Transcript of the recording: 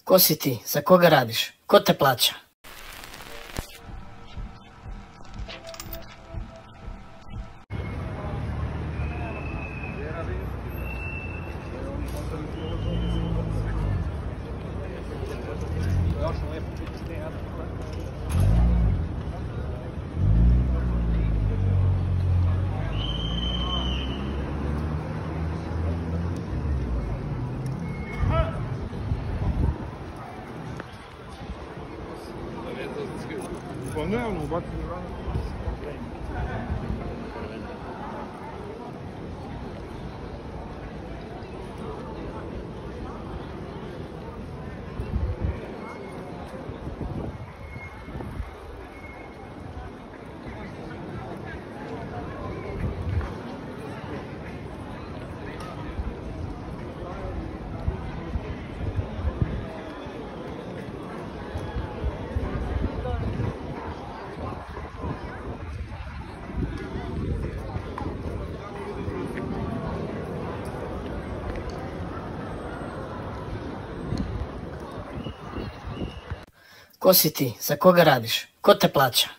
Ko si ti? Za koga radiš? Ko te plaća? Pa ne, ono, ubacili rano. Ko si ti? Za koga radiš? Ko te plaća?